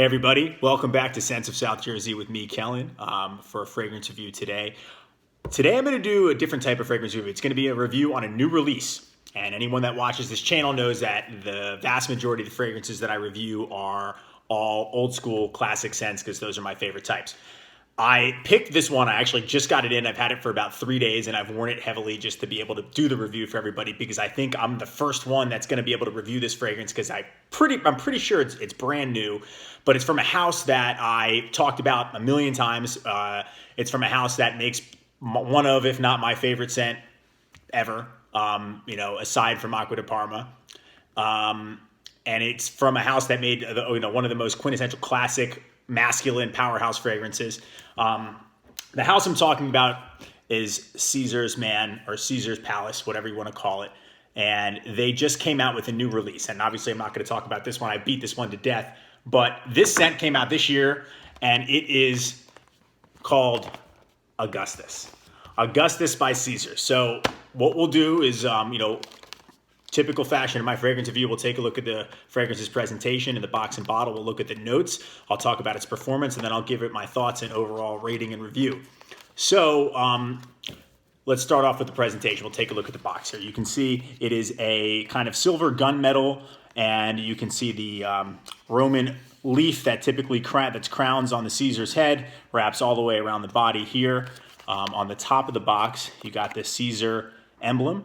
Hey everybody, welcome back to Scents of South Jersey with me, Kellen, for a fragrance review today. Today I'm going to do a different type of fragrance review. It's going to be a review on a new release. And anyone that watches this channel knows that the vast majority of the fragrances that I review are all old school classic scents because those are my favorite types. I picked this one. I actually just got it in. I've had it for about 3 days and I've worn it heavily just to be able to do the review for everybody because I think I'm the first one that's going to be able to review this fragrance because I'm pretty sure it's brand new, but it's from a house that I talked about a million times. It's from a house that makes one of, if not my favorite scent ever, aside from Aqua di Parma. And it's from a house that made one of the most quintessential classic masculine powerhouse fragrances. The house I'm talking about is Caesar's Man or Caesar's Palace, whatever you want to call it. And they just came out with a new release. And obviously I'm not going to talk about this one. I beat this one to death. But this scent came out this year and it is called Augustus. Augustus by Caesar. So what we'll do is, typical fashion in my fragrance review, we'll take a look at the fragrance's presentation in the box and bottle. We'll look at the notes. I'll talk about its performance, and then I'll give it my thoughts and overall rating and review. So let's start off with the presentation. We'll take a look at the box here. You can see it is a kind of silver gunmetal, and you can see the Roman leaf that typically that's crowns on the Caesar's head, wraps all the way around the body here. On the top of the box, you got the Caesar emblem,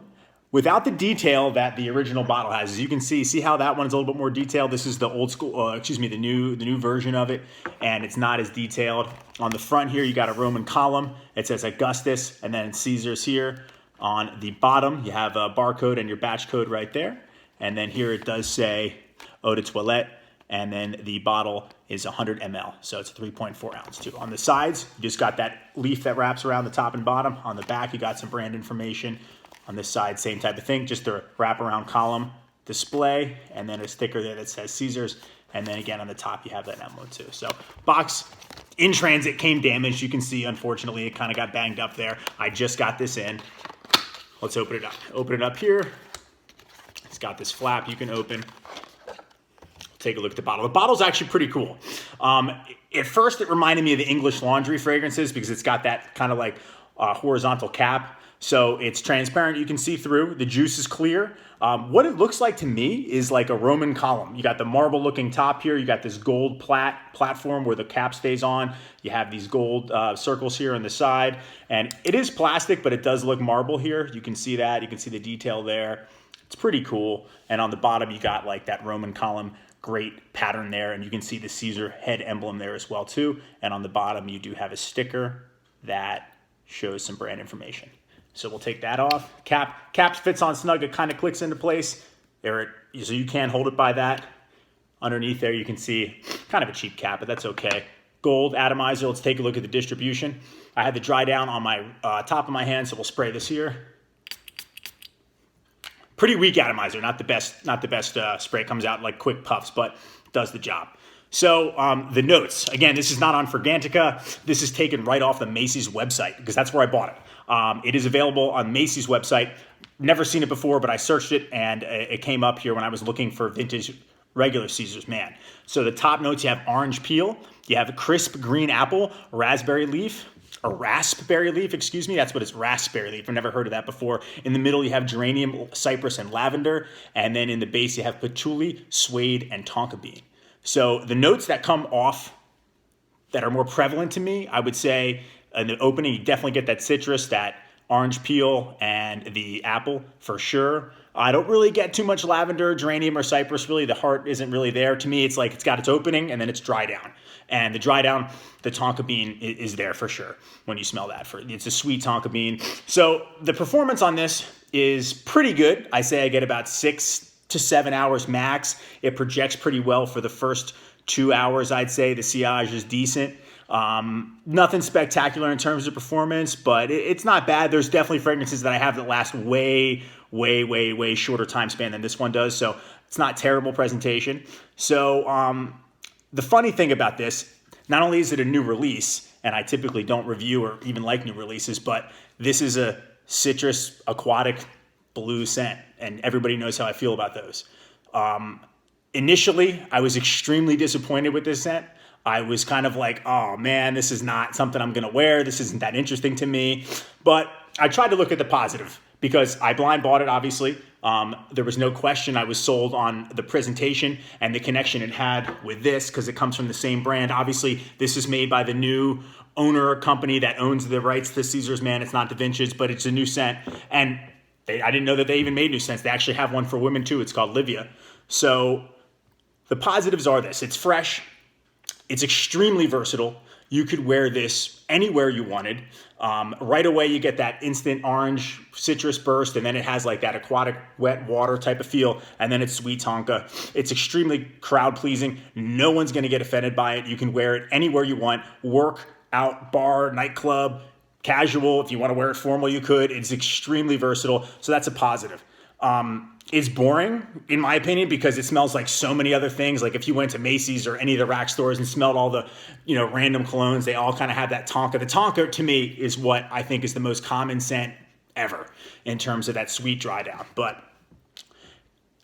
without the detail that the original bottle has. As you can see how that one's a little bit more detailed. This is the old school, the new version of it, and it's not as detailed. On the front here, you got a Roman column. It says Augustus, and then Caesar's here. On the bottom, you have a barcode and your batch code right there. And then here it does say eau de toilette, and then the bottle is 100 ml, so it's 3.4 ounce too. On the sides, you just got that leaf that wraps around the top and bottom. On the back, you got some brand information. On this side, same type of thing, just a wraparound column display, and then a sticker there that says Caesar's, and then again on the top you have that emblem too. So box in transit came damaged. You can see, unfortunately, it kind of got banged up there. I just got this in. Let's open it up. Open it up here. It's got this flap you can open. Take a look at the bottle. The bottle's actually pretty cool. At first, it reminded me of the English laundry fragrances because it's got that kind of like horizontal cap. So it's transparent. You can see through. The juice is clear. What it looks like to me is like a Roman column. You got the marble looking top here. You got this gold platform where the cap stays on. You have these gold circles here on the side. And it is plastic, but it does look marble here. You can see that. You can see the detail there. It's pretty cool. And on the bottom, you got like that Roman column. Great pattern there. And you can see the Caesar head emblem there as well too. And on the bottom, you do have a sticker that shows some brand information. So we'll take that off. Cap fits on snug. It kind of clicks into place. So you can hold it by that. Underneath there, you can see kind of a cheap cap, but that's okay. Gold atomizer. Let's take a look at the distribution. I had the dry down on my top of my hand, so we'll spray this here. Pretty weak atomizer. Not the best spray. It comes out like quick puffs, but does the job. So the notes, again, this is not on Fragrantica. This is taken right off the Macy's website because that's where I bought it. It is available on Macy's website. Never seen it before, but I searched it and it came up here when I was looking for vintage regular Caesar's Man. So the top notes, you have orange peel, you have a crisp green apple, raspberry leaf, excuse me. That's what it's, raspberry leaf. I've never heard of that before. In the middle, you have geranium, cypress, and lavender. And then in the base, you have patchouli, suede, and tonka bean. So the notes that come off that are more prevalent to me, I would say in the opening, you definitely get that citrus, that orange peel, and the apple for sure. I don't really get too much lavender, geranium, or cypress. Really, the heart isn't really there. To me, it's like it's got its opening, and then it's dry down. And the dry down, the tonka bean is there for sure when you smell that. It's a sweet tonka bean. So the performance on this is pretty good. I say I get about 6 to 7 hours max. It projects pretty well for the first 2 hours, I'd say. The sillage is decent. Nothing spectacular in terms of performance, but it's not bad. There's definitely fragrances that I have that last way shorter time span than this one does. So it's not terrible presentation. So the funny thing about this, not only is it a new release, and I typically don't review or even like new releases, but this is a citrus aquatic blue scent, and everybody knows how I feel about those. Initially, I was extremely disappointed with this scent. I was kind of like, oh man, this is not something I'm gonna wear. This isn't that interesting to me. But I tried to look at the positive because I blind bought it, obviously. There was no question I was sold on the presentation and the connection it had with this because it comes from the same brand. Obviously, this is made by the new owner company that owns the rights to Caesar's Man. It's not Da Vinci's, but it's a new scent. And I didn't know that they even made new scents. They actually have one for women too. It's called Livia. So the positives are this. It's fresh. It's extremely versatile. You could wear this anywhere you wanted. Right away, you get that instant orange citrus burst, and then it has like that aquatic wet water type of feel, and then it's sweet tonka. It's extremely crowd pleasing. No one's gonna get offended by it. You can wear it anywhere you want. Work, out, bar, nightclub, casual. If you wanna wear it formal, you could. It's extremely versatile, so that's a positive. It's boring, in my opinion, because it smells like so many other things. Like if you went to Macy's or any of the rack stores and smelled all the, random colognes, they all kind of have that tonka. The tonka, to me, is what I think is the most common scent ever in terms of that sweet dry down. But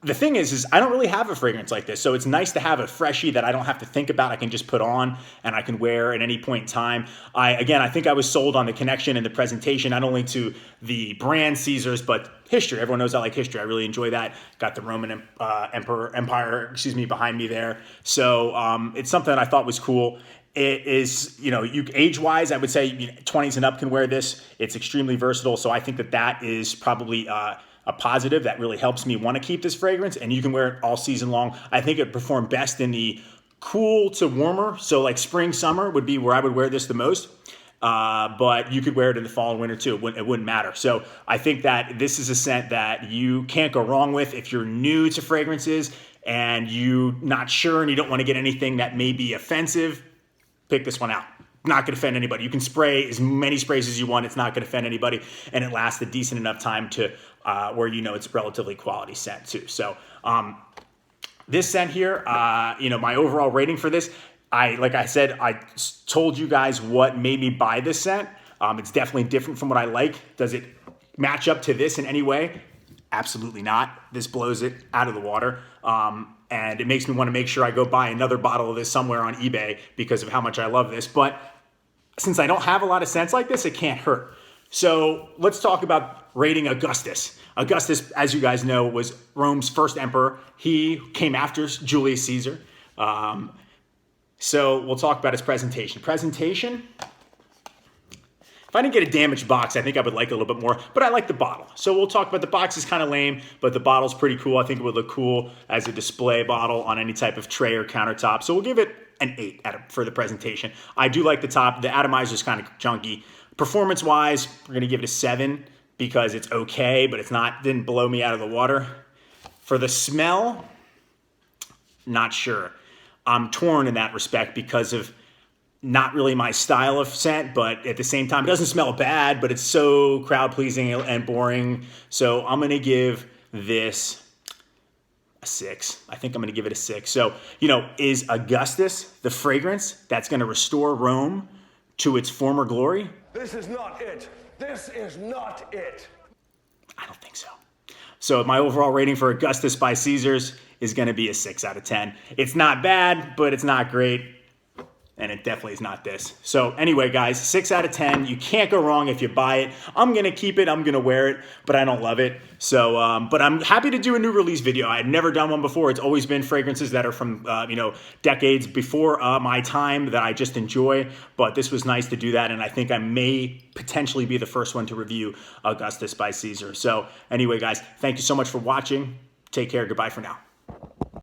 the thing is I don't really have a fragrance like this. So it's nice to have a freshie that I don't have to think about. I can just put on and I can wear at any point in time. I think I was sold on the connection and the presentation, not only to the brand Caesar's, but history. Everyone knows I like history. I really enjoy that. Got the Roman Empire behind me there. So it's something that I thought was cool. It is, you age-wise, I would say 20s and up can wear this. It's extremely versatile. So I think that is probably a positive that really helps me want to keep this fragrance, and you can wear it all season long. I think it performed best in the cool to warmer, so like spring, summer would be where I would wear this the most, but you could wear it in the fall and winter too. It wouldn't matter. So I think that this is a scent that you can't go wrong with if you're new to fragrances and you're not sure and you don't want to get anything that may be offensive. Pick this one out. Not going to offend anybody. You can spray as many sprays as you want. It's not going to offend anybody, and it lasts a decent enough time to where it's relatively quality scent too. So this scent here, my overall rating for this, like I said, I told you guys what made me buy this scent. It's definitely different from what I like. Does it match up to this in any way? Absolutely not. This blows it out of the water. And it makes me want to make sure I go buy another bottle of this somewhere on eBay because of how much I love this. But since I don't have a lot of scents like this, it can't hurt. So let's talk about rating Augustus. Augustus, as you guys know, was Rome's first emperor. He came after Julius Caesar. So we'll talk about his presentation. If I didn't get a damaged box, I think I would like it a little bit more, but I like the bottle. So we'll talk about the box is kind of lame, but the bottle's pretty cool. I think it would look cool as a display bottle on any type of tray or countertop. So we'll give it an 8 for the presentation. I do like the top. The atomizer is kind of junky. Performance-wise, we're gonna give it a 7 because it's okay, but didn't blow me out of the water. For the smell, not sure. I'm torn in that respect because of not really my style of scent, but at the same time, it doesn't smell bad, but it's so crowd pleasing and boring. So I'm gonna give this a 6. I think I'm gonna give it a 6. So, is Augustus the fragrance that's gonna restore Rome to its former glory? This is not it. This is not it. I don't think so. So my overall rating for Augustus by Caesar's is gonna be a 6 out of 10. It's not bad, but it's not great. And it definitely is not this. So anyway, guys, 6 out of 10. You can't go wrong if you buy it. I'm going to keep it. I'm going to wear it, but I don't love it. So, but I'm happy to do a new release video. I had never done one before. It's always been fragrances that are from, decades before my time that I just enjoy. But this was nice to do that. And I think I may potentially be the first one to review Augustus by Caesar. So anyway, guys, thank you so much for watching. Take care. Goodbye for now.